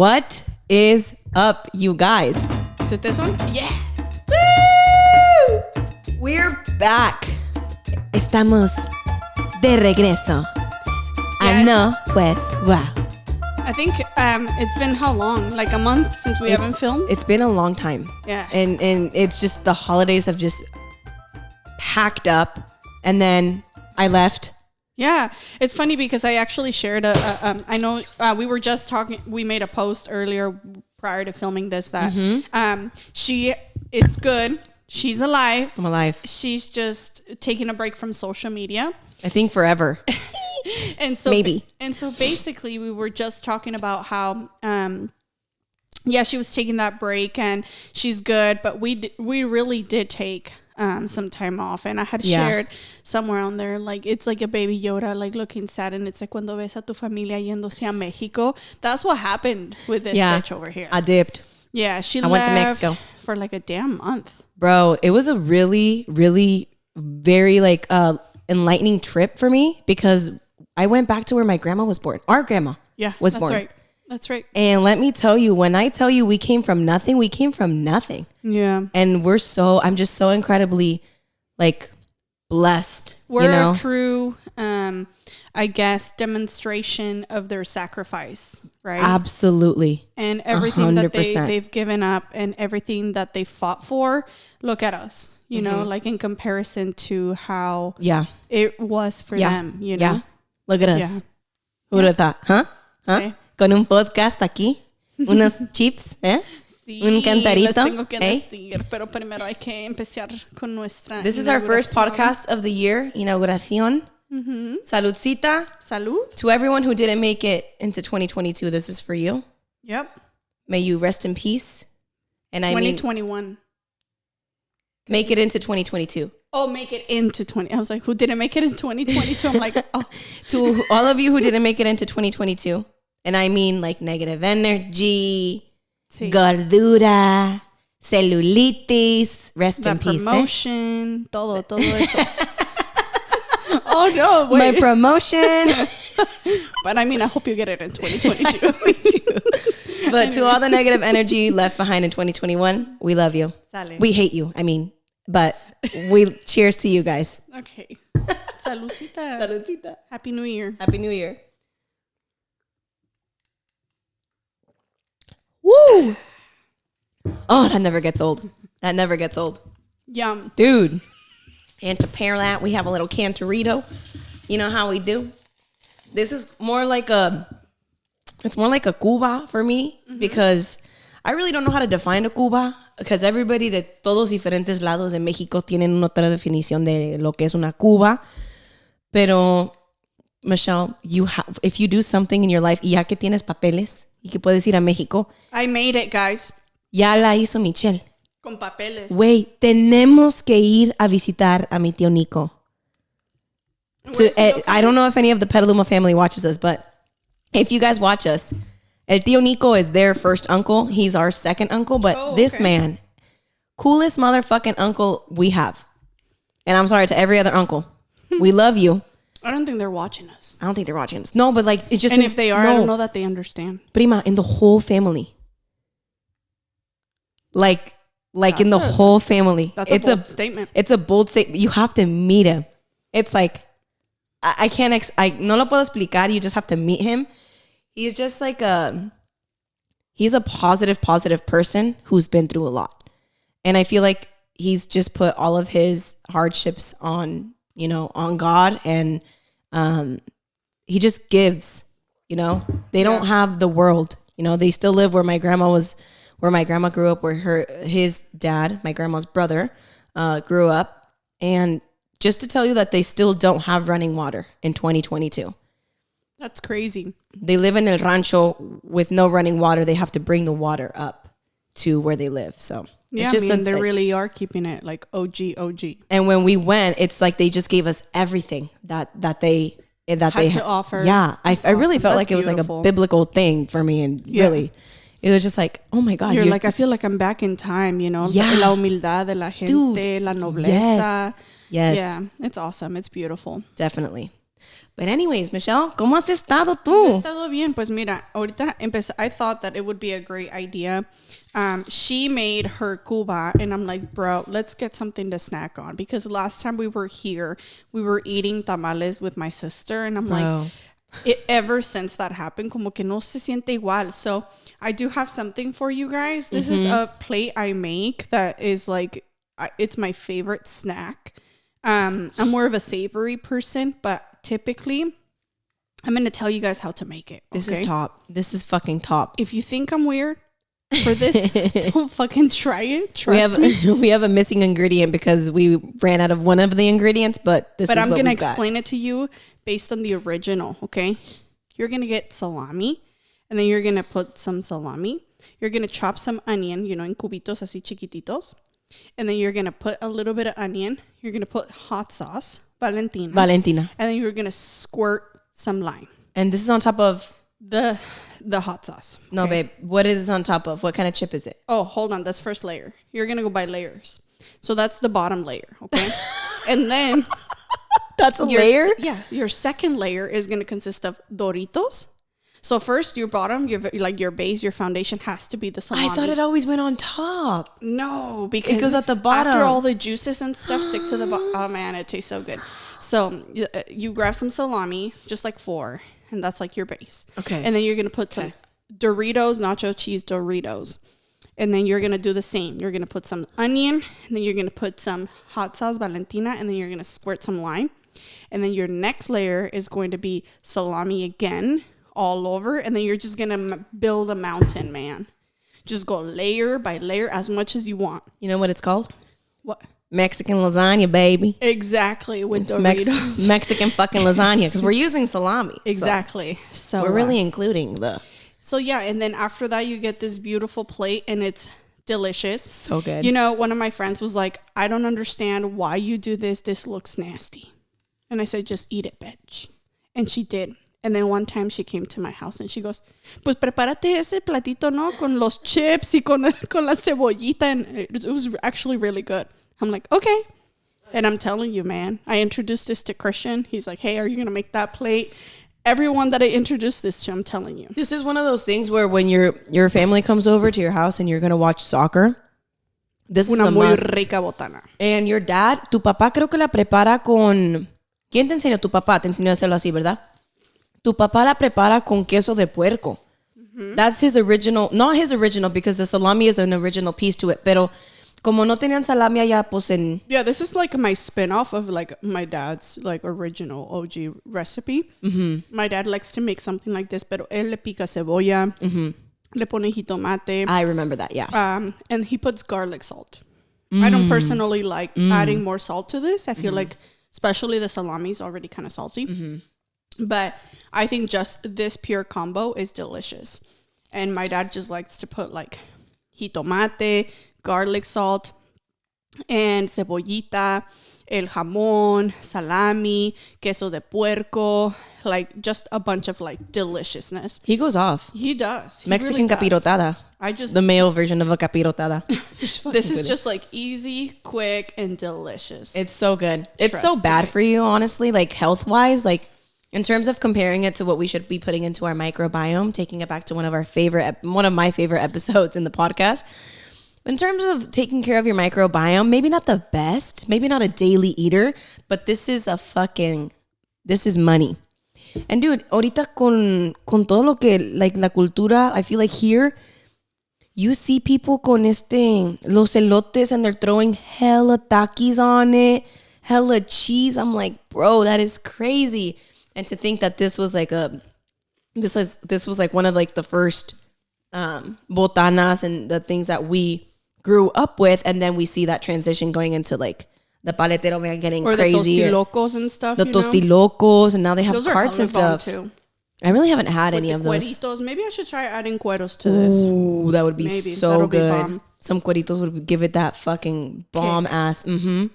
What is up, you guys? Is it this one? Yeah. Woo! We're back. Estamos de regreso. Yes. No, pues wow. I think it's been how long? Like a month since we haven't filmed? It's been a long time. Yeah. And it's just the holidays have just packed up, and then I left. Yeah, it's funny because I actually shared I know we were just talking, we made a post earlier prior to filming this that she is good. She's alive. I'm alive. She's just taking a break from social media. I think forever. And so maybe. And so basically we were just talking about how she was taking that break and she's good, but we really did take some time off, and I had shared somewhere on there, like it's like a baby Yoda like looking sad, and it's like cuando ves a tu familia yéndose a Mexico. That's what happened with this bitch over here. I dipped. Yeah, I went to Mexico for like a damn month. Bro, it was a really, really very like enlightening trip for me, because I went back to where my grandma was born. Our grandma was born. Right. That's right. And let me tell you, when I tell you we came from nothing, we came from nothing. Yeah. And I'm just so incredibly like blessed. We're a true, I guess, demonstration of their sacrifice, right? Absolutely. And everything 100%. that they've given up and everything that they fought for. Look at us, you know, like in comparison to how it was for them, you know? Yeah. Look at us. Yeah. Who would have thought? Huh? Sí. Con un podcast aquí. Unos chips, Sí, un cantarito. les tengo que decir, pero primero hay que empezar con nuestra This is our first podcast of the year, inauguración. Saludcita. Salud. To everyone who didn't make it into 2022, this is for you. Yep. May you rest in peace. And 2021. Make it into 2022. Oh, make it into 20. I was like, who didn't make it in 2022? I'm like, oh. To all of you who didn't make it into 2022, and I mean like negative energy, gordura, celulitis, rest in peace. Promotion, todo eso. Oh, no, wait. My promotion. But I mean, I hope you get it in 2022. We do. But to all the negative energy left behind in 2021, we love you. Sale. We hate you, but we cheers to you guys. Okay. Saludcita. Saludcita. Happy New Year. Happy New Year. Woo! Oh, that never gets old. That never gets old. Yum. Dude. And to pair that, we have a little Cantorito. You know how we do? This is more like a Cuba for me, because I really don't know how to define a Cuba, because everybody de todos diferentes lados de México tienen una otra definición de lo que es una Cuba. Pero, Michelle, if you do something in your life, y ya que tienes papeles, y que puedes ir a México. I made it, guys. Ya la hizo Michelle. Con papeles. Güey, tenemos que ir a visitar a mi tío Nico. I don't know if any of the Petaluma family watches us, but if you guys watch us, El Tío Nico is their first uncle. He's our second uncle, but this man, coolest motherfucking uncle we have. And I'm sorry to every other uncle. We love you. I don't think they're watching us. I don't think they're watching us. No, but like, it's just... And if they are, I don't know that they understand. Prima, in the whole family. Like in the whole family. That's a bold statement. It's a bold statement. You have to meet him. It's like, I can't... no lo puedo explicar. You just have to meet him. He's just like he's a positive person who's been through a lot. And I feel like he's just put all of his hardships on God, and he just gives, they don't have the world, they still live where my grandma grew up, where his dad, my grandma's brother, grew up. And just to tell you that they still don't have running water in 2022. That's crazy. They live in El Rancho with no running water. They have to bring the water up to where they live. So yeah, it's just they really are keeping it like OG. And when we went, it's like they just gave us everything that they had to offer. Yeah, I really felt like it was like a biblical thing for me, and really, it was just like, oh my God, you're like, I feel like I'm back in time. La humildad de la gente, la nobleza. Yes. Yeah, it's awesome. It's beautiful. Definitely. But anyways, Michelle, ¿cómo has estado tú? He estado bien. Pues mira, ahorita I thought that it would be a great idea. She made her cuba, and I'm like, bro, let's get something to snack on. Because last time we were here, we were eating tamales with my sister, and I'm like, ever since that happened, como que no se siente igual. So I do have something for you guys. This is a plate I make that is like, it's my favorite snack. I'm more of a savory person, but typically I'm going to tell you guys how to make it. This is top. This is fucking top. If you think I'm weird for this, don't fucking try it. Trust me. We have a missing ingredient because we ran out of one of the ingredients, but I'm going to explain it to you based on the original, okay? You're going to get salami, and then you're going to put some salami. You're going to chop some onion, en cubitos así chiquititos. And then you're going to put a little bit of onion. You're going to put hot sauce, Valentina. And then you're going to squirt some lime. And this is on top of? The hot sauce. No, babe. What is this on top of? What kind of chip is it? Oh, hold on. That's first layer. You're going to go by layers. So that's the bottom layer, okay? And then... That's a layer? Yeah. Your second layer is going to consist of Doritos. So first, your bottom, your base, your foundation has to be the salami. I thought it always went on top. No, because it goes at the bottom. After all the juices and stuff stick to the bottom. Oh, man, it tastes so good. So you grab some salami, just like 4, and that's like your base. Okay. And then you're going to put some Doritos, nacho cheese Doritos. And then you're going to do the same. You're going to put some onion, and then you're going to put some hot sauce Valentina, and then you're going to squirt some lime. And then your next layer is going to be salami again, all over, and then you're just gonna build a mountain, man. Just go layer by layer as much as you want. You know what it's called? What? Mexican lasagna, baby. Exactly, with Doritos. Mexican fucking lasagna, because we're using salami. Exactly. So we're really including the... So yeah, and then after that, you get this beautiful plate, and it's delicious. So good. One of my friends was like, I don't understand why you do this. This looks nasty. And I said, just eat it, bitch. And she did. And then one time she came to my house and she goes, pues prepárate ese platito, ¿no? Con los chips y con la cebollita. And it was actually really good. I'm like, okay. And I'm telling you, man, I introduced this to Christian. He's like, hey, are you going to make that plate? Everyone that I introduced this to, I'm telling you. This is one of those things where when your family comes over to your house and you're going to watch soccer, this is a muy must. Rica botana. And your dad, tu papá creo que la prepara con... ¿Quién te enseñó? Tu papá te enseñó a hacerlo así, ¿verdad? Tu papá la prepara con queso de puerco. Mm-hmm. That's his original, not his original because the salami is an original piece to it, pero como no tenían salami allá, pues en... Yeah, this is like my spin-off of like my dad's like original OG recipe. Mm-hmm. My dad likes to make something like this, pero él le pica cebolla, le pone jitomate. I remember that, yeah. And he puts garlic salt. I don't personally like adding more salt to this. I feel like, especially the salami is already kind of salty. Mm-hmm. But I think just this pure combo is delicious. And my dad just likes to put like jitomate, garlic salt, and cebollita, el jamón, salami, queso de puerco, like just a bunch of like deliciousness. He goes off. He does. He Mexican really does. capirotada. The male version of a capirotada. This is just like easy, quick, and delicious. It's so good. It's so bad for you, honestly, like health-wise, like in terms of comparing it to what we should be putting into our microbiome, taking it back to one of my favorite episodes in the podcast. In terms of taking care of your microbiome, maybe not the best, maybe not a daily eater, but this is money. And dude, ahorita con todo lo que, like la cultura, I feel like here, you see people con los elotes and they're throwing hella takis on it, hella cheese. I'm like, bro, that is crazy. And to think that this was like this was like one of like the first botanas and the things that we grew up with, and then we see that transition going into like the paletero man getting crazy, or the tostilocos and stuff. The tostilocos, and now they have those carts and stuff. Too. I really haven't had any of those. Cueritos. Maybe I should try adding cueros to this. Ooh, that would be so good. Be some cueritos would give it that fucking bomb ass. Mm-hmm.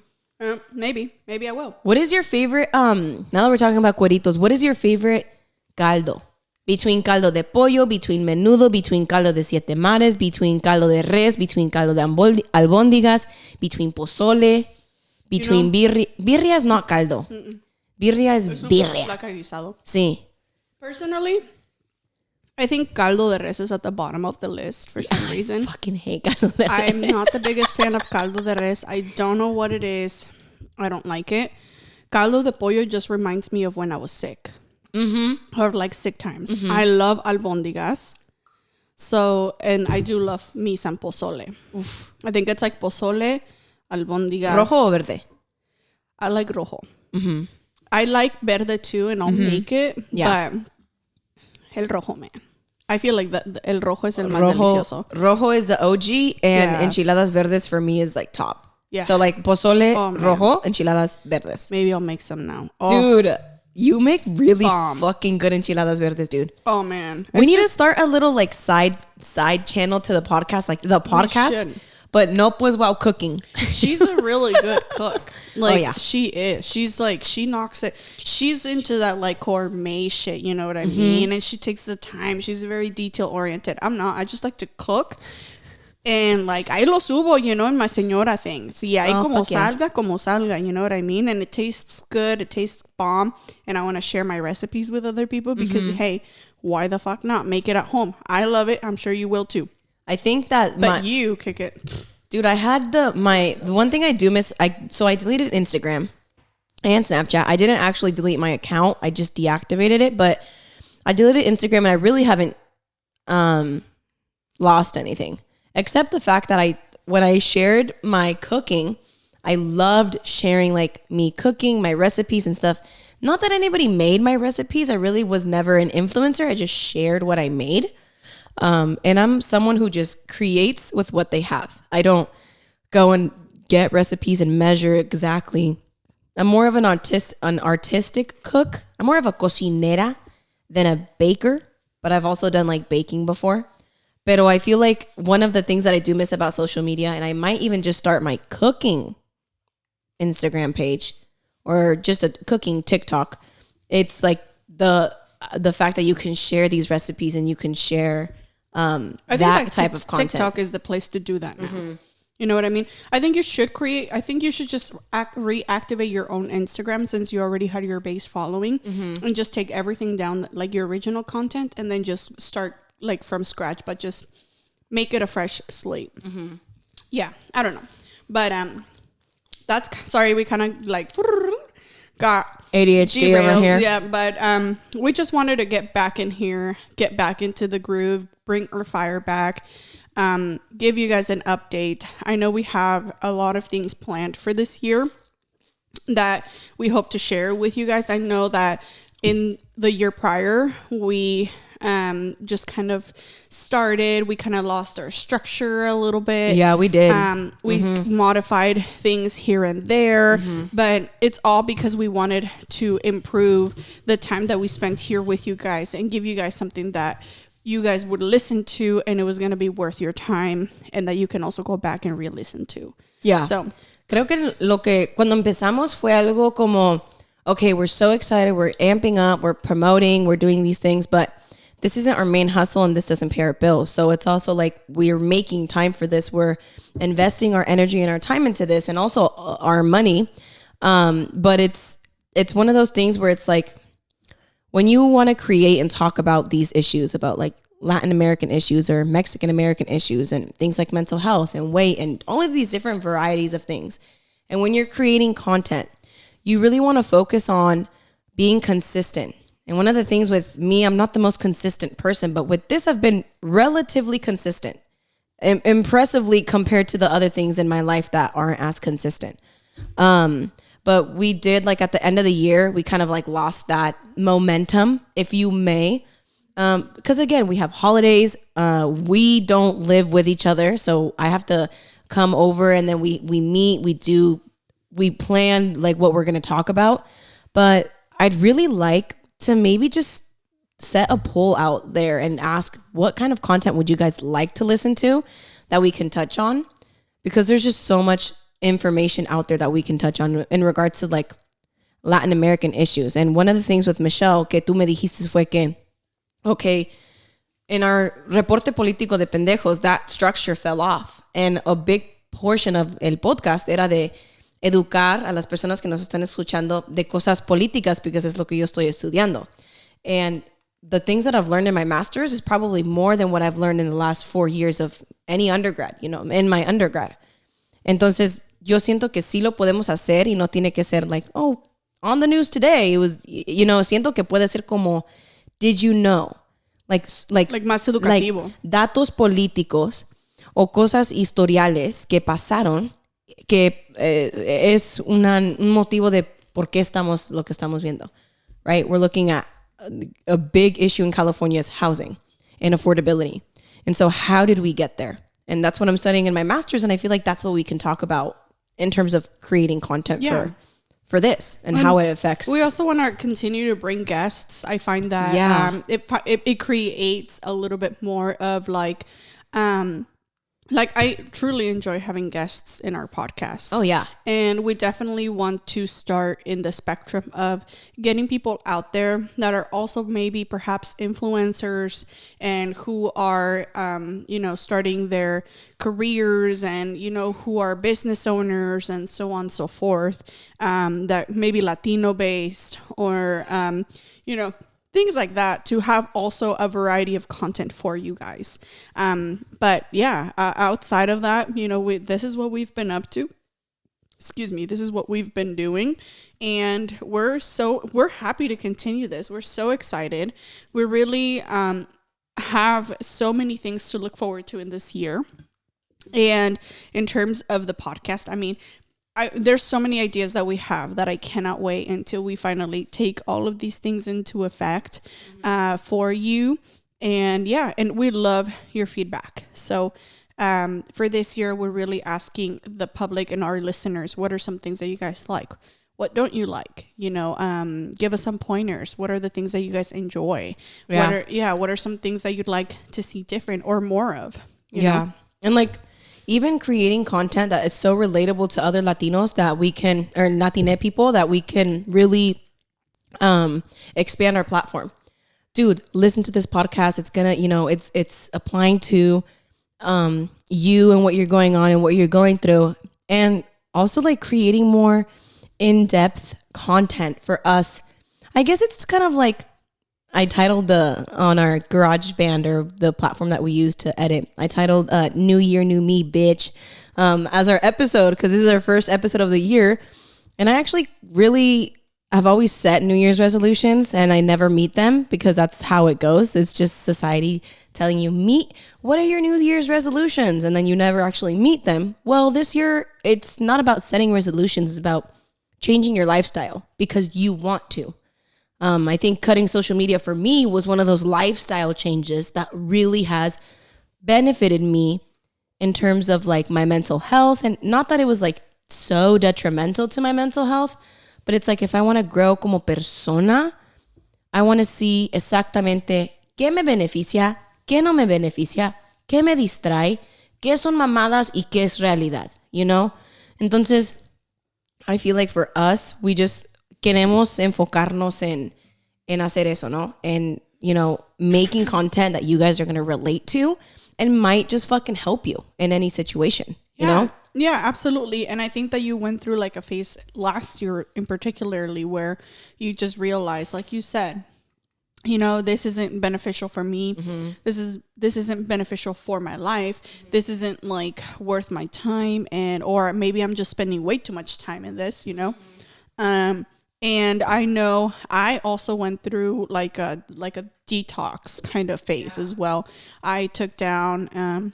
Maybe I will. What is your favorite? Now that we're talking about cueritos, what is your favorite caldo? Between caldo de pollo, between menudo, between caldo de siete mares, between caldo de res, between caldo de albóndigas, between pozole, between birria. Birria is not caldo. Mm-mm. Birria es birria. Like a guisado. Sí. Personally, I think caldo de res is at the bottom of the list for some reason. I fucking hate caldo de res. I'm not the biggest fan of caldo de res. I don't know what it is. I don't like it. Caldo de pollo just reminds me of when I was sick. Mm-hmm. Or like sick times. Mm-hmm. I love albóndigas. So, and I do love me some pozole. Oof. I think it's like pozole, albóndigas. ¿Rojo o verde? I like rojo. Mm-hmm. I like verde too, and I'll make it. Yeah. But el rojo, man. I feel like el rojo es el más delicioso. Rojo is the OG, and enchiladas verdes for me is like top. Yeah. So like pozole rojo, enchiladas verdes. Maybe I'll make some now. Oh. Dude, you make really fucking good enchiladas verdes, dude. Oh man. We need to start a little like side channel to the podcast, like the podcast. But no Pues Guau cooking. She's a really good cook. Like she is. She's like, she knocks it. She's into that like gourmet shit, you know what I mean? And she takes the time. She's very detail oriented. I'm not. I just like to cook. And like, ahí lo subo, you know, in my señora things. Y ahí como salga, you know what I mean? And it tastes good. It tastes bomb. And I want to share my recipes with other people because, hey, why the fuck not? Make it at home. I love it. I'm sure you will too. I think that... But you kick it. Dude, I had the one thing I do miss... So I deleted Instagram and Snapchat. I didn't actually delete my account. I just deactivated it. But I deleted Instagram and I really haven't lost anything. Except the fact that when I shared my cooking, I loved sharing like me cooking, my recipes and stuff. Not that anybody made my recipes. I really was never an influencer. I just shared what I made. And I'm someone who just creates with what they have. I don't go and get recipes and measure exactly. I'm more of an artistic cook. I'm more of a cocinera than a baker, but I've also done like baking before. Pero I feel like one of the things that I do miss about social media, and I might even just start my cooking Instagram page or just a cooking TikTok. It's like the fact that you can share these recipes and you can share that type of content. TikTok is the place to do that now. Mm-hmm. You know what I mean? I think you should just reactivate your own Instagram since you already had your base following and just take everything down, like your original content, and then just start like from scratch, but just make it a fresh slate. Mm-hmm. Yeah, I don't know. But that's, sorry, we kind of like got ADHD derailed over here. Yeah, but we just wanted to get back in here, get back into the groove, bring our fire back, give you guys an update. I know we have a lot of things planned for this year that we hope to share with you guys. I know that in the year prior, we just kind of started. We kind of lost our structure a little bit. Yeah, we did. We modified things here and there, but it's all because we wanted to improve the time that we spent here with you guys and give you guys something that you guys would listen to and it was going to be worth your time and that you can also go back and re-listen to. Yeah. So, creo que cuando empezamos fue algo como, okay, we're so excited, we're amping up, we're promoting, we're doing these things, but this isn't our main hustle and this doesn't pay our bills. So it's also like we're making time for this. We're investing our energy and our time into this and also our money. But it's one of those things where it's like when you want to create and talk about these issues, about like Latin American issues or Mexican American issues and things like mental health and weight and all of these different varieties of things. And when you're creating content, you really want to focus on being consistent. And one of the things with me, I'm not the most consistent person, but with this, I've been relatively consistent, impressively compared to the other things in my life that aren't as consistent. But we did, like at the end of the year, we kind of like lost that momentum, if you may. Because again, we have holidays. We don't live with each other. So I have to come over and then we meet, we plan like what we're going to talk about. But I'd really like to maybe just set a poll out there and ask what kind of content would you guys like to listen to that we can touch on? Because there's just so much information out there that we can touch on in regards to like Latin American issues. And one of the things with Michelle que tú me dijiste fue que, okay, in our reporte político de pendejos, that structure fell off. And a big portion of el podcast era de educar a las personas que nos están escuchando de cosas políticas because es lo que yo estoy estudiando. And the things that I've learned in my master's is probably more than what I've learned in the last 4 years of any undergrad, you know, in my undergrad. Entonces, yo siento que sí lo podemos hacer y no tiene que ser like, oh, on the news today, it was, you know, siento que puede ser como, did you know? Like más educativo. Like datos políticos o cosas historiales que pasaron que es un motivo de por qué estamos lo que estamos viendo, right? We're looking at a big issue in California is housing and affordability. And so how did we get there? And that's what I'm studying in my master's. And I feel like that's what we can talk about in terms of creating content for this and how it affects. We also want to continue to bring guests. I find that it creates a little bit more of like I truly enjoy having guests in our podcast. Oh, yeah. And we definitely want to start in the spectrum of getting people out there that are also maybe perhaps influencers and who are, starting their careers and, who are business owners and so on and so forth, that maybe Latino based or, things like that, to have also a variety of content for you guys. But yeah, outside of that, this is what we've been up to. This is what we've been doing. And we're happy to continue this. We're so excited. We really have so many things to look forward to in this year. And in terms of the podcast, I mean, there's so many ideas that we have that I cannot wait until we finally take all of these things into effect for you. And and we love your feedback. So for this year, we're really asking the public and our listeners, what are some things that you guys like? What don't you like? Give us some pointers. What are the things that you guys enjoy? What are some things that you'd like to see different or more of? You know? And like, even creating content that is so relatable to other Latinos that we can, or Latine people, that we can really expand our platform. Dude, listen to this podcast. It's gonna, it's applying to you and what you're going on and what you're going through. And also like creating more in-depth content for us. I guess it's kind of like, I titled on our GarageBand, or the platform that we use to edit, I titled New Year, New Me, Bitch, as our episode, because this is our first episode of the year. And I actually really have always set New Year's resolutions, and I never meet them because that's how it goes. It's just society telling you, what are your New Year's resolutions? And then you never actually meet them. Well, this year, it's not about setting resolutions. It's about changing your lifestyle because you want to. I think cutting social media for me was one of those lifestyle changes that really has benefited me in terms of like my mental health. And not that it was like so detrimental to my mental health, but it's like if I want to grow como persona, I want to see exactamente qué me beneficia, qué no me beneficia, qué me distrae, qué son mamadas y qué es realidad, Entonces, I feel like for us, we just queremos enfocarnos en hacer eso, ¿no? And, making content that you guys are going to relate to and might just fucking help you in any situation, you know? Yeah, absolutely. And I think that you went through like a phase last year in particularly where you just realized, like you said, this isn't beneficial for me. Mm-hmm. This isn't beneficial for my life. Mm-hmm. This isn't like worth my time, or maybe I'm just spending way too much time in this, Mm-hmm. And I know I also went through like a detox kind of phase as well. I took down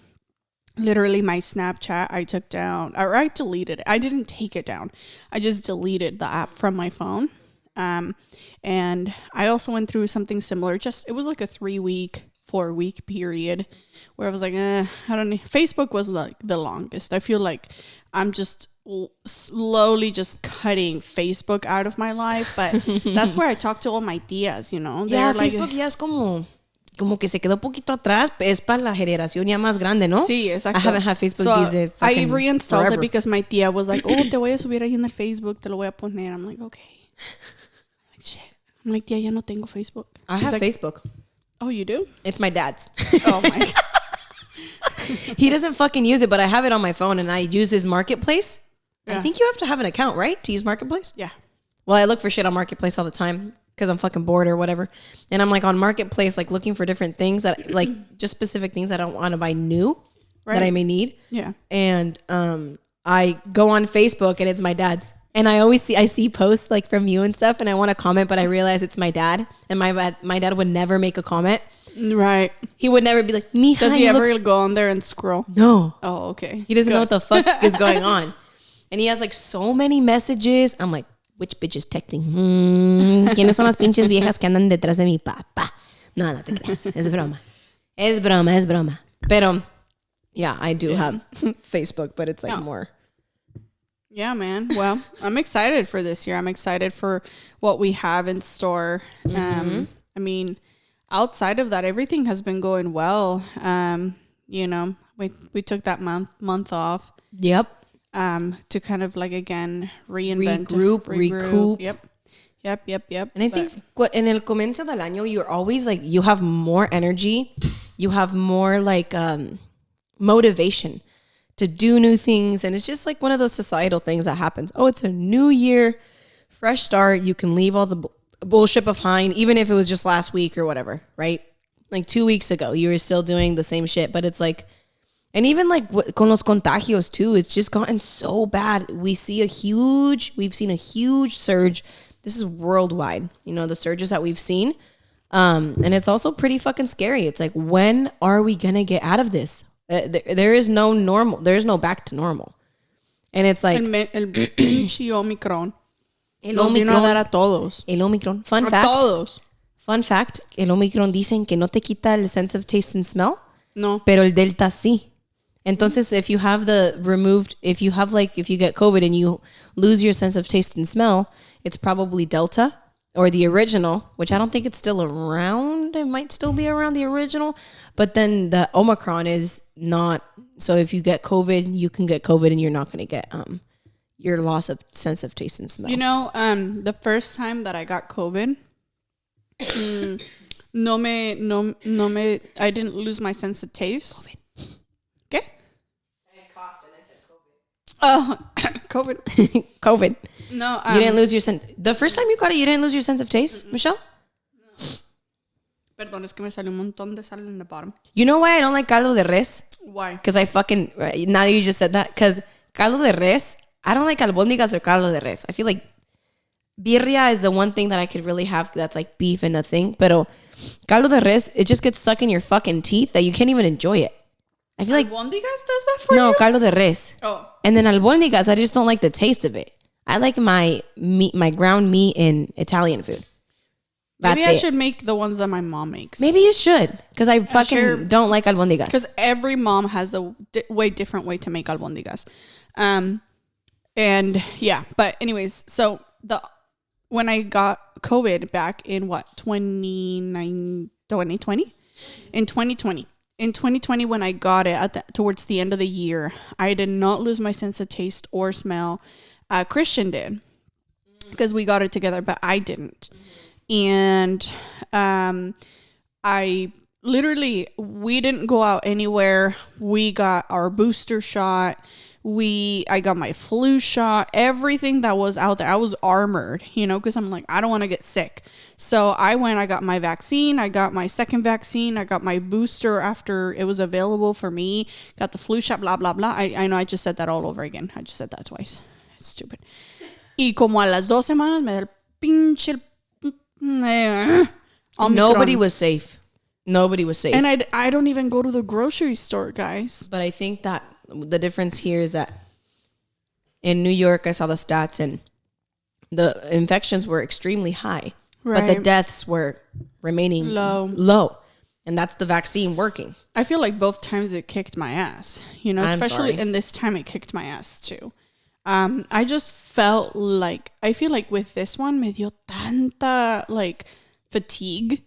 literally my Snapchat. I deleted it. I didn't take it down. I just deleted the app from my phone. And I also went through something similar. It was like a 4-week period where I was like, I don't know. Facebook was like the longest. I feel like I'm just slowly just cutting Facebook out of my life, but that's where I talk to all my tías, Yeah, Facebook ya es como que se quedó poquito atrás, es para la generación ya más grande, ¿no? Sí, exacto. I haven't had Facebook desde I reinstalled forever. It because my tía was like, te voy a subir ahí en el Facebook, te lo voy a poner. I'm like, okay. I'm like, shit. I'm like, tía, ya no tengo Facebook. I have Facebook. Oh, you do? It's my dad's. Oh my God. He doesn't fucking use it, but I have it on my phone and I use his marketplace. I think you have to have an account, right? To use Marketplace? Yeah. Well, I look for shit on Marketplace all the time because I'm fucking bored or whatever. And I'm like on Marketplace, like looking for different things that like just specific things I don't want to buy new that I may need. Yeah. And I go on Facebook and it's my dad's. And I see posts like from you and stuff and I want to comment, but I realize it's my dad. And my dad would never make a comment. Right. He would never be like, Mija, does he ever go on there and scroll? No. Oh, okay. He doesn't know what the fuck is going on. And he has like so many messages. I'm like, which bitch is texting? ¿Quiénes son las pinches viejas que andan detrás de mi papá? No te creas. Es broma. Es broma. Pero, yeah, I do have Facebook, but it's like more. Yeah, man. Well, I'm excited for this year. I'm excited for what we have in store. I mean, outside of that, everything has been going well. You know, we took that month off. Yep. To kind of like again reinvent, recoup. Yep. And I think en el comienzo del año, you're always like you have more energy, you have more like motivation to do new things, and it's just like one of those societal things that happens. Oh, it's a new year, fresh start. You can leave all the bullshit behind, even if it was just last week or whatever, right? Like 2 weeks ago, you were still doing the same shit, but it's like. And even like con los contagios too, it's just gotten so bad. We've seen a huge surge. This is worldwide, you know, the surges that we've seen. And it's also pretty fucking scary. It's like, when are we going to get out of this? There is no normal. There is no back to normal. And it's like. El pinche Omicron. Nos vino a dar a todos. El Omicron. Fun fact. El Omicron dicen que no te quita el sense of taste and smell. No. Pero el Delta sí. Entonces, if you get COVID and you lose your sense of taste and smell, it's probably Delta or the original, which I don't think it's still around. It might still be around the original, but then the Omicron is not. So if you get COVID, you can get COVID and you're not going to get your loss of sense of taste and smell. You know, the first time that I got COVID, I didn't lose my sense of taste. COVID. Okay. I coughed and I said COVID. Oh, COVID. COVID. No, you didn't lose your sense. The first time you got it, you didn't lose your sense of taste, Michelle? No. Perdón, es que me salió un montón de sal in the bottom. You know why I don't like caldo de res? Why? Because now you just said that. Because caldo de res, I don't like albóndigas or caldo de res. I feel like birria is the one thing that I could really have that's like beef and a thing. Pero caldo de res, it just gets stuck in your fucking teeth that you can't even enjoy it. I feel like albóndigas does that for you? No, caldo de res. Oh. And then albóndigas, I just don't like the taste of it. I like my meat, my ground meat in Italian food. Maybe I should make the ones that my mom makes. Maybe you should, because I fucking don't like albóndigas. Because every mom has a way different way to make albóndigas. And yeah, but anyways, so when I got COVID back in 2020? In 2020. In 2020, when I got it towards the end of the year, I did not lose my sense of taste or smell. Christian did, because we got it together, but I didn't. And we didn't go out anywhere. We got our booster shot. I got my flu shot, everything that was out there. I was armored, because I'm like, I don't want to get sick. So I got my vaccine. I got my second vaccine. I got my booster after it was available for me. Got the flu shot, blah, blah, blah. I know I just said that all over again. I just said that twice. It's stupid. Y como a las 2 semanas me da el pinche Omicron. Nobody was safe. And I don't even go to the grocery store, guys. But I think that the difference here is that in New York, I saw the stats and the infections were extremely high, but the deaths were remaining low. And that's the vaccine working. I feel like both times it kicked my ass, especially in this time it kicked my ass too. I just felt like, I feel like with this one, me dio tanta fatigue.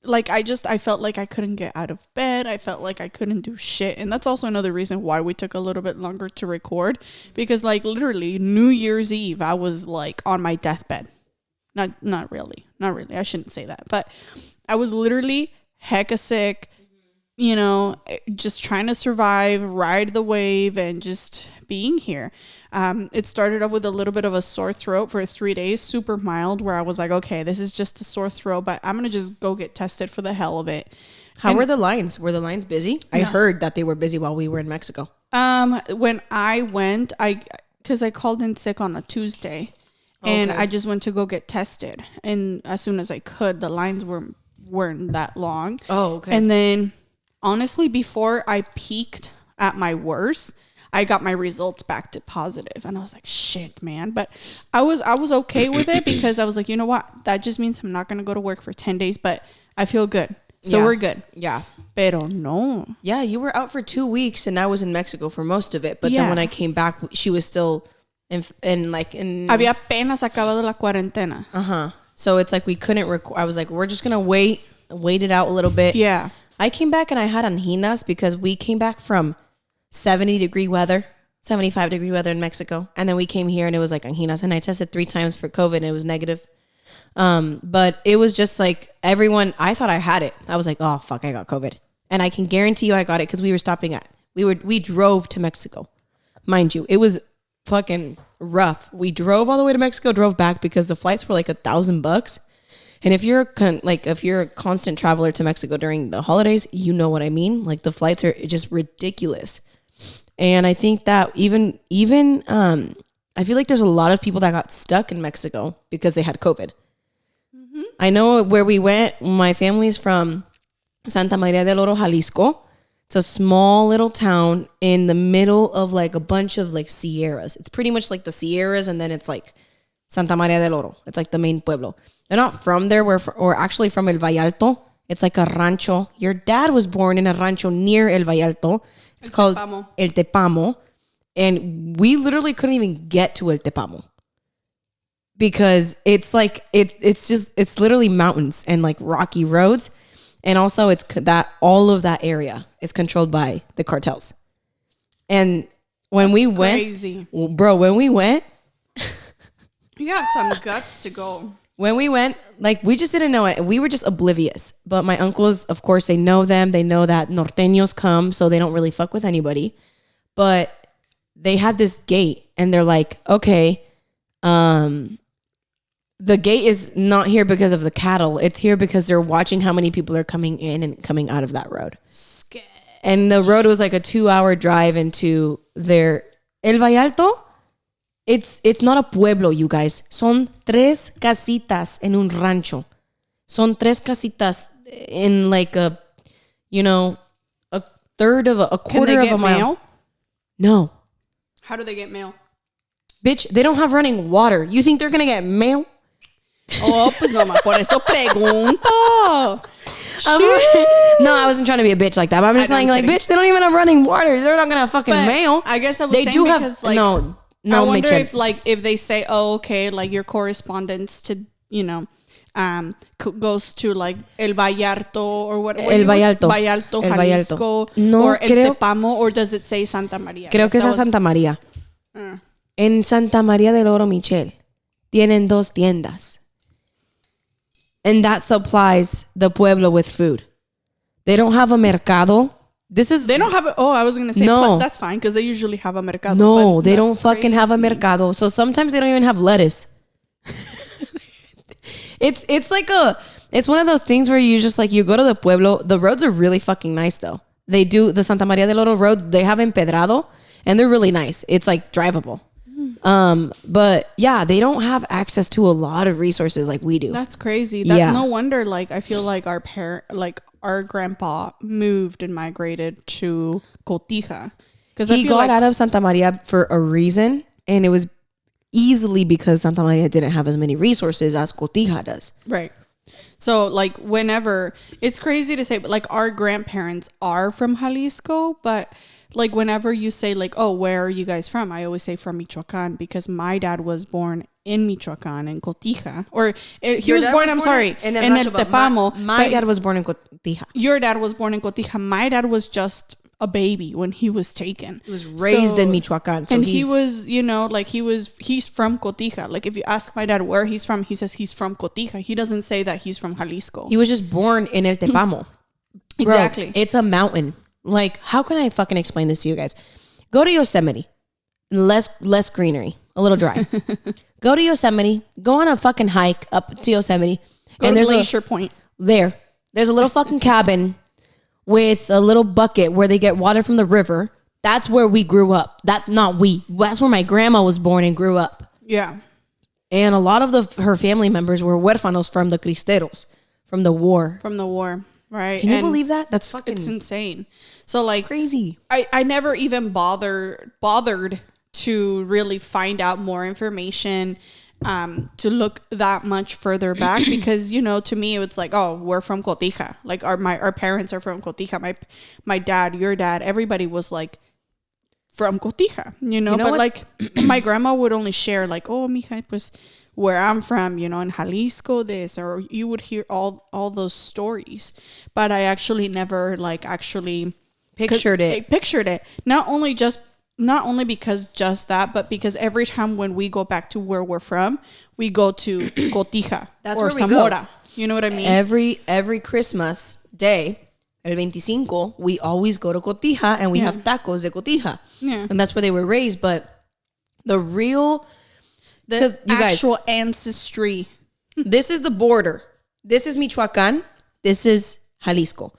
I felt like I couldn't get out of bed. I felt like I couldn't do shit. And that's also another reason why we took a little bit longer to record. Because literally New Year's Eve, I was on my deathbed. Not really. I shouldn't say that. But I was literally hecka sick. you know, just trying to survive, ride the wave, and just being here. It started off with a little bit of a sore throat for 3 days, super mild, where I was like, okay, this is just a sore throat, but I'm going to just go get tested for the hell of it. How were the lines? Were the lines busy? I heard that they were busy while we were in Mexico. When I went, because I called in sick on a Tuesday, and I just went to go get tested. And as soon as I could, the lines weren't that long. Oh, okay. And then, honestly, before I peaked at my worst, I got my results back to positive, and I was like, shit, man. But I was okay with it because I was like, you know what? That just means I'm not going to go to work for 10 days, but I feel good. So we're good. Yeah. Pero no. Yeah, you were out for 2 weeks, and I was in Mexico for most of it. But then when I came back, she was still in. Había apenas acabado la cuarentena. So it's like we couldn't I was like, we're just going to wait it out a little bit. Yeah. I came back and I had anginas because we came back from 70-degree weather, 75-degree weather in Mexico. And then we came here and it was like anginas. And I tested 3 times for COVID and it was negative. But it was just like everyone, I thought I had it. I was like, oh, fuck, I got COVID. And I can guarantee you I got it because we were stopping we drove to Mexico. Mind you, it was fucking rough. We drove all the way to Mexico, drove back because the flights were like $1,000. And if you're a constant traveler to Mexico during the holidays, you know what I mean. Like the flights are just ridiculous. And I think that even I feel like there's a lot of people that got stuck in Mexico because they had COVID. Mm-hmm. I know where we went. My family's from Santa Maria del Oro, Jalisco. It's a small little town in the middle of like a bunch of like sierras. It's pretty much like the Sierras, and then it's like Santa Maria del Oro. It's like the main pueblo. They're not from there. We're actually from El Vallalto. It's like a rancho. Your dad was born in a rancho near El Vallalto. It's called El Tepamo. And we literally couldn't even get to El Tepamo because it's like it's literally mountains and like rocky roads. And also it's that all of that area is controlled by the cartels. And when we went, when we went, you got some guts to go. When we went, like, we just didn't know it. We were just oblivious. But my uncles, of course, they know them. They know that norteños come, so they don't really fuck with anybody. But they had this gate, and they're like, okay, the gate is not here because of the cattle. It's here because they're watching how many people are coming in and coming out of that road. Sketch. And the road was like a 2-hour drive into their El Vallalto. It's not a pueblo, you guys. Son 3 casitas en un rancho. Son 3 casitas in like a quarter of a mile. Mail? No. How do they get mail? Bitch, they don't have running water. You think they're gonna get mail? Oh, pues no, por eso pregunto. No, I wasn't trying to be a bitch like that. But I'm just saying, like, bitch, they don't even have running water. They're not gonna have fucking mail. I guess I was they saying do because, have like, no. I wonder if they say, oh, okay, like your correspondence to goes to like El Vallarto or what? El Vallalto, Jalisco, no, or El Tepamo, or does it say Santa Maria? Creo que es Santa María. En Santa María del Oro, Michelle, tienen 2 tiendas. And that supplies the pueblo with food. They don't have a mercado. They don't have I was gonna say no. That's fine because they usually have a mercado. No, they don't fucking have a mercado. So sometimes they don't even have lettuce. It's one of those things where you just like you go to the pueblo. The roads are really fucking nice though. They do the Santa Maria del Oro road. They have empedrado and they're really nice. It's like drivable. But yeah, they don't have access to a lot of resources like we do. That's crazy. No wonder. Like I feel like our grandpa moved and migrated to Cotija because he got out of Santa Maria for a reason, and it was easily because Santa Maria didn't have as many resources as Cotija does. Right. So like whenever it's crazy to say, but like our grandparents are from Jalisco, but like whenever you say like, oh, where are you guys from? I always say from Michoacan because my dad was born in Michoacan in Cotija, he was born. I'm sorry, in El Tepamo. My dad was born in Cotija. Your dad was born in Cotija. My dad was just a baby when he was taken. He was raised in Michoacan, and he was, he's from Cotija. Like if you ask my dad where he's from, he says he's from Cotija. He doesn't say that he's from Jalisco. He was just born in El Tepamo. Exactly. Bro, it's a mountain. Like, how can I fucking explain this to you guys? Go to Yosemite. Less greenery. A little dry. Go to Yosemite. Go on a fucking hike up to Yosemite. Go and to there's Glacier Point. There's a little fucking cabin with a little bucket where they get water from the river. That's where we grew up. That's where my grandma was born and grew up. Yeah. And a lot of her family members were huérfanos from the Cristeros, from the war. From the war, right? Can you believe that? That's fucking... It's insane. So, like... Crazy. I never even bothered to really find out more information, to look that much further back because, you know, to me, it's like, oh, we're from Cotija. Like, our parents are from Cotija. My dad, your dad, everybody was like, from Cotija, you know, but what? Like my grandma would only share like, oh, mija, pues where I'm from, you know, in Jalisco this, or you would hear all those stories, but I actually never like actually pictured it. Not only because just that, but because every time when we go back to where we're from, we go to Cotija or Zamora. You know what I mean? Every Christmas day, El 25, we always go to Cotija and we have tacos de Cotija. Yeah. And that's where they were raised. But the actual ancestry. This is the border. This is Michoacán. This is Jalisco.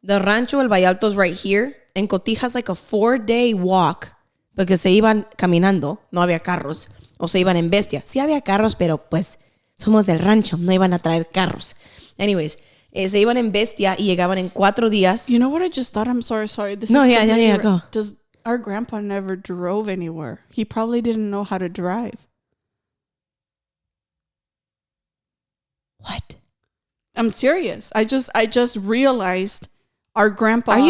The Rancho El Vallalto's right here. And Cotija's like a 4-day walk porque se iban caminando. No había carros. O se iban en bestia. Sí había carros, pero pues somos del rancho. No iban a traer carros. Anyways, se iban en bestia y llegaban en 4 días. You know what I just thought? I'm sorry. Go. Our grandpa never drove anywhere. He probably didn't know how to drive. What? I'm serious. I just realized our grandpa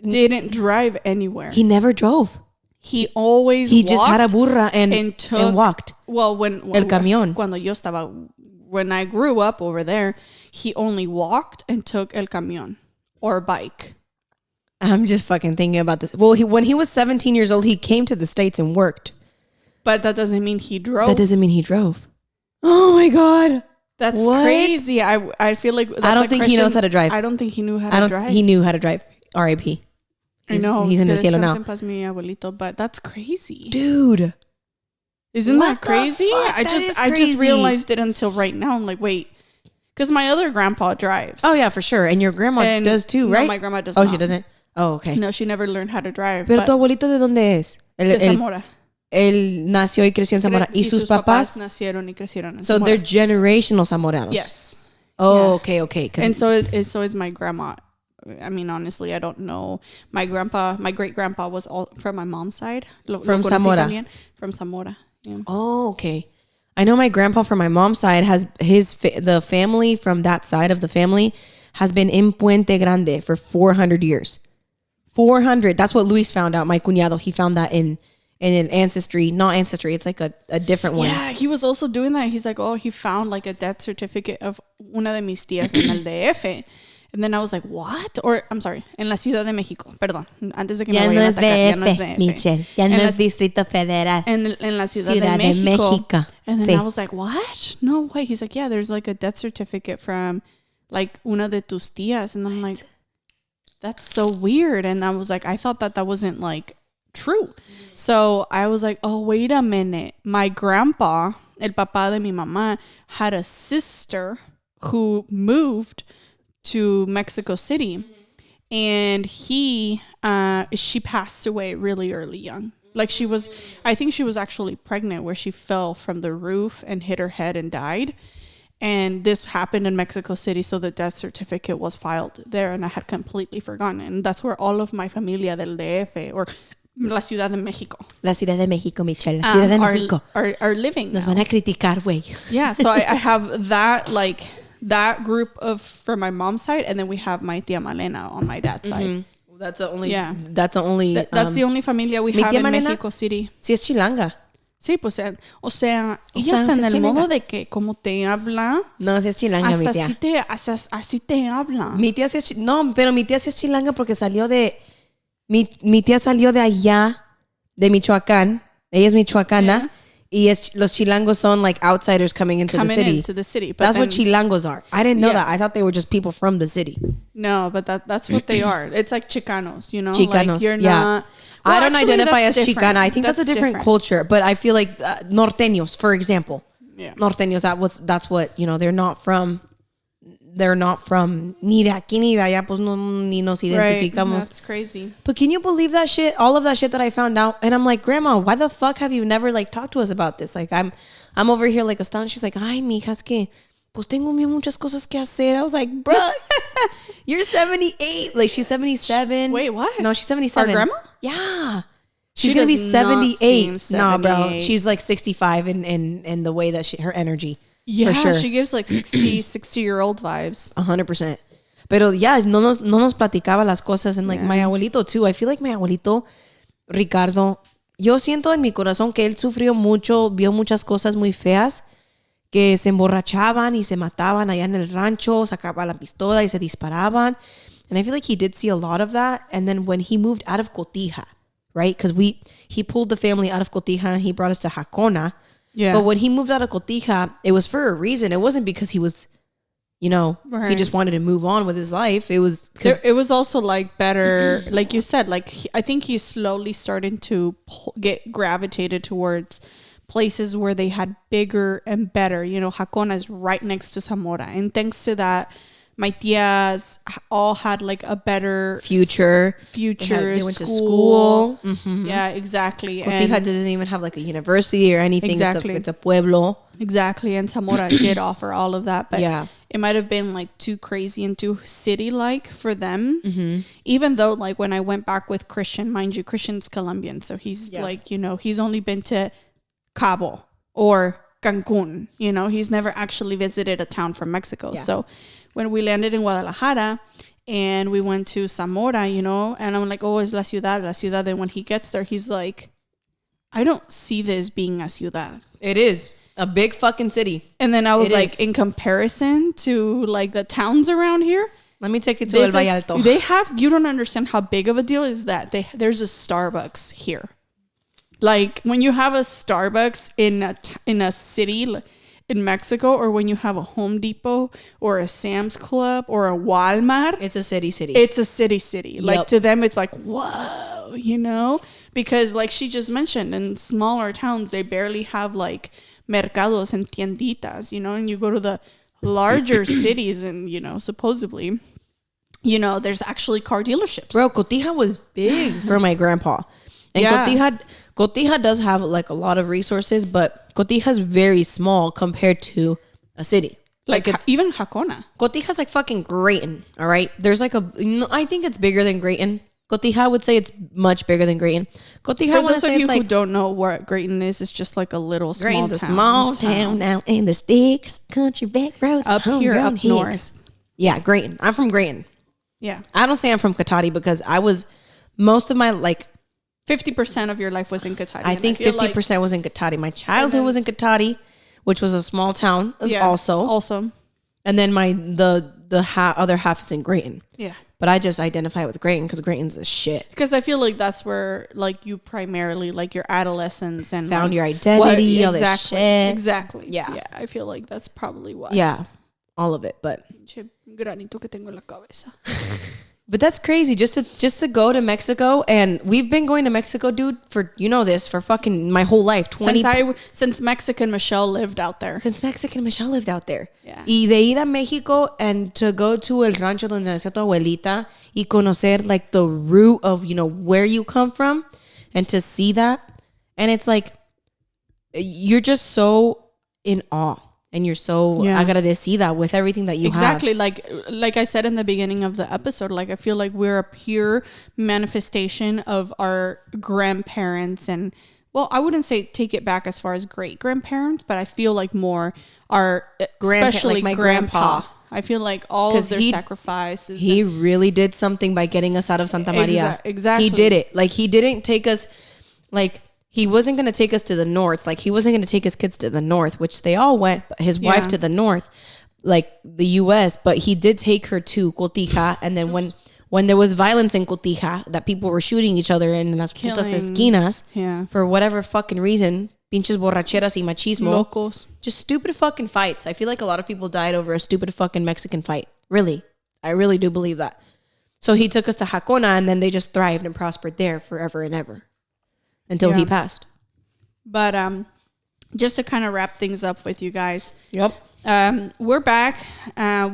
didn't drive anywhere. He never drove. He always walked. He just had a burra and walked. Well, when El camión. When I grew up over there, he only walked and took el camión or bike. I'm just fucking thinking about this. Well, when he was 17 years old, he came to the States and worked. But that doesn't mean he drove. That doesn't mean he drove. Oh my God. That's crazy. I feel like that's I don't think he knows how to drive. I don't think he knew how to drive. He knew how to drive. R.I.P. I know. He's in the cielo now. Mi abuelito, but that's crazy. Dude. Isn't that crazy? I just realized it until right now. I'm like, wait. Because my other grandpa drives. Oh, yeah, for sure. And your grandma does too, right? No, my grandma does not. Oh, she doesn't? Oh, okay. No, she never learned how to drive. Pero tu abuelito, ¿de dónde es? De Zamora. Él nació y creció en Zamora. ¿Y sus papás? Nacieron y crecieron en So Zamora. they're generational Zamoranos. Yes. Oh, yeah. Okay. And so is my grandma. I mean, honestly, I don't know. My great grandpa was all from my mom's side. From Zamora. From Zamora. Yeah. Oh, okay. I know my grandpa from my mom's side has the family from that side of the family has been in Puente Grande for 400 years. 400. That's what Luis found out. My cuñado, he found that in an ancestry. Not ancestry. It's like a different one. Yeah, he was also doing that. He's like, oh, he found like a death certificate of una de mis tías en el DF. And then I was like, what? Or, I'm sorry, en la Ciudad de México. Perdón. Antes de que me vayan a atacar. Ya no es DF, Michelle. Ya no es Distrito Federal. En la Ciudad de México. And then sí. I was like, what? No way. He's like, yeah, there's like a death certificate from like una de tus tías. And I'm like, that's so weird. And I was like, I thought that wasn't like true. So I was like, oh, wait a minute. My grandpa, el papá de mi mamá, had a sister who moved to Mexico City, and she passed away really early young. Like I think she was actually pregnant where she fell from the roof and hit her head and died. And this happened in Mexico City, so the death certificate was filed there, and I had completely forgotten. And that's where all of my familia del DF, or la Ciudad de México. La Ciudad de México, Michelle. La Ciudad de México. Are living Nos van a criticar, güey. Yeah, so I have that group from my mom's side, and then we have my tia Malena on my dad's side. That's the only that's the only familia we have in Mexico City. Sí es chilanga. Sí, pues, o sea, ella está en el modo de que como te habla. No, sí es chilanga, mi tía. Así te habla. Mi tía sí es no, pero mi tía sí es chilanga porque salió de mi tía salió de allá, de Michoacán. Ella es michoacana. Los chilangos son like outsiders coming into the city. But that's what chilangos are. I didn't know that. I thought they were just people from the city. No, but that's what they are. It's like Chicanos, you know? Chicanos, like you're not... Well, I don't identify as Chicana. I think that's a different culture. But I feel like norteños, for example. Yeah. Norteños, that's what, you know, they're not from ni de aquí ni de allá, pues ni nos identificamos. Right. That's crazy. But can you believe that shit? All of that shit that I found out. And I'm like, Grandma, why the fuck have you never like talked to us about this? Like I'm over here like astonished. She's like, ay, mija, es que pues tengo muchas cosas que hacer. I was like, bruh, you're 78. Like she's 77. Wait, what? No, she's 77. Our grandma? Yeah. She's going to be 78. Nah, bro. She's like 65 in the way that her energy. Yeah, for sure. She gives like 60-year-old vibes. 100%. Pero yeah, no nos platicaba las cosas. And like my abuelito too. I feel like my abuelito, Ricardo, yo siento en mi corazón que él sufrió mucho, vio muchas cosas muy feas, que se emborrachaban y se mataban allá en el rancho, sacaban la pistola y se disparaban. And I feel like he did see a lot of that. And then when he moved out of Cotija, right? Because he pulled the family out of Cotija and he brought us to Jacona. Yeah. But when he moved out of Cotija, it was for a reason. It wasn't because he was, you know, he just wanted to move on with his life. It was because it was also like better, like you said, like I think he's slowly starting to get gravitated towards places where they had bigger and better. You know, Jacona is right next to Zamora. And thanks to that, my tias all had like a better future. They went to school. Mm-hmm. Yeah, exactly. Cotija doesn't even have like a university or anything. Exactly. It's a pueblo. Exactly. And Zamora did offer all of that. But it might have been like too crazy and too city-like for them. Mm-hmm. Even though like when I went back with Christian, mind you, Christian's Colombian. So he's like, you know, he's only been to Cabo or Cancun. You know, he's never actually visited a town from Mexico. Yeah. So when we landed in Guadalajara and we went to Zamora, you know, and I'm like, oh, es la ciudad. And when he gets there, he's like, I don't see this being a ciudad. It is a big fucking city. And then I was like, in comparison to like the towns around here, let me take you to El Valle Alto. They have, you don't understand how big of a deal is that there's a Starbucks here. Like when you have a Starbucks in a city in Mexico, or when you have a Home Depot or a Sam's Club or a Walmart, it's a city. It's a city. Yep. Like to them, it's like, whoa, you know, because like she just mentioned, in smaller towns, they barely have like mercados and tienditas, you know, and you go to the larger cities and, you know, supposedly, you know, there's actually car dealerships. Bro, Cotija was big for my grandpa. And Cotija does have like a lot of resources, but Cotija is very small compared to a city. Like it's even Jacona. Cotija's like fucking Grayton, all right? There's like I think it's bigger than Grayton. Cotija, I would say it's much bigger than Grayton. Cotija, for those of you who don't know what Grayton is, it's just like a little small town. Grayton's a small town now in the sticks, country back roads, up here, up north. Yeah, Grayton. I'm from Grayton. Yeah. I don't say I'm from Cotati because I was most of my like 50% of your life was in Cotati. I think 50% was in Cotati. My childhood was in Cotati, which was a small town also. And then the other half is in Grayton. Yeah. But I just identify with Grayton because Grayton's the shit. Because I feel like that's where like you primarily like your adolescence and found your identity, all this shit. Exactly. Yeah. I feel like that's probably why. Yeah. All of it, but but that's crazy just to go to Mexico. And we've been going to Mexico, dude, for, you know this, for fucking my whole life. Since Mexican Michelle lived out there. Yeah. Y de ir a Mexico and to go to el rancho donde nació tu abuelita y conocer like the root of, you know, where you come from and to see that. And it's like, you're just so in awe. And you're so agradecida with everything that you have. Exactly. Like I said in the beginning of the episode, like I feel like we're a pure manifestation of our grandparents. And, well, I wouldn't say take it back as far as great grandparents, but I feel like more our, especially like my grandpa. I feel like all of their sacrifices. He really did something by getting us out of Santa Maria. Exactly. He did it. Like he didn't take us like... He wasn't going to take us to the north. Like, he wasn't going to take his kids to the north, which they all went, but his wife to the north, like the U.S., but he did take her to Cotija. And then when there was violence in Cotija, that people were shooting each other in las putas esquinas, for whatever fucking reason, pinches borracheras y machismo. Locos. Just stupid fucking fights. I feel like a lot of people died over a stupid fucking Mexican fight. Really. I really do believe that. So he took us to Jacona, and then they just thrived and prospered there forever and ever until he passed. But just to kind of wrap things up with you guys. Yep. We're back.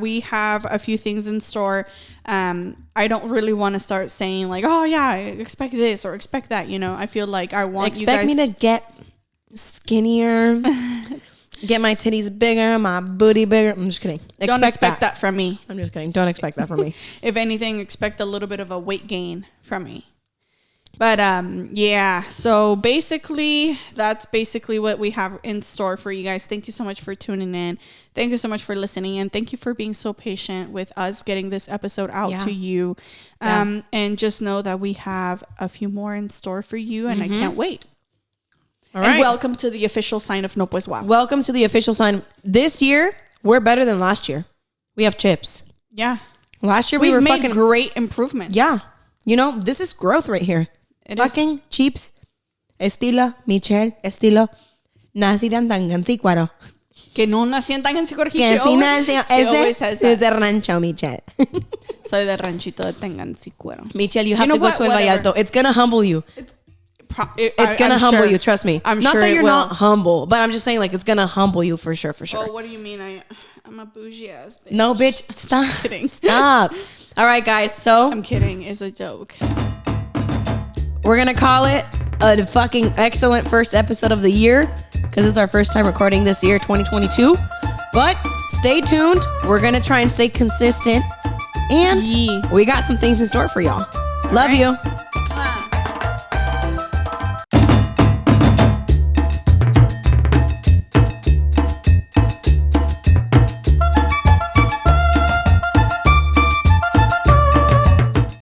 We have a few things in store. I don't really want to start saying like, oh yeah, expect this or expect that. You know, I feel like I want you guys me to get skinnier, get my titties bigger, my booty bigger. I'm just kidding. Don't expect that from me. I'm just kidding. Don't expect that from me. If anything, expect a little bit of a weight gain from me. But yeah, so basically that's basically what we have in store for you guys. Thank you so much for tuning in. Thank you so much for listening, and thank you for being so patient with us getting this episode out to you. And just know that we have a few more in store for you, and I can't wait. All right. And welcome to the official sign of No Pues Guau. Welcome to the official sign. This year, we're better than last year. We have chips. Yeah. Last year we've were made fucking great improvements. Yeah. You know, this is growth right here. It fucking is. Chips, estilo, Michelle, estilo, nacida en Tangancícuaro. Que no nací en Tangancícuaro. Que sí nació, es de rancho, Michelle. Soy de ranchito de Tangancícuaro. Michelle, you have to go to El Vallarto. It's going to humble you. It's going to humble you, trust me. I'm not sure that you're not humble, but I'm just saying like it's going to humble you for sure. Well, what do you mean? I'm a bougie ass bitch. No, bitch. Stop. Just kidding. Stop. All right, guys. So I'm kidding. It's a joke. We're going to call it a fucking excellent first episode of the year because it's our first time recording this year, 2022. But stay tuned. We're going to try and stay consistent. And we got some things in store for y'all. Love you.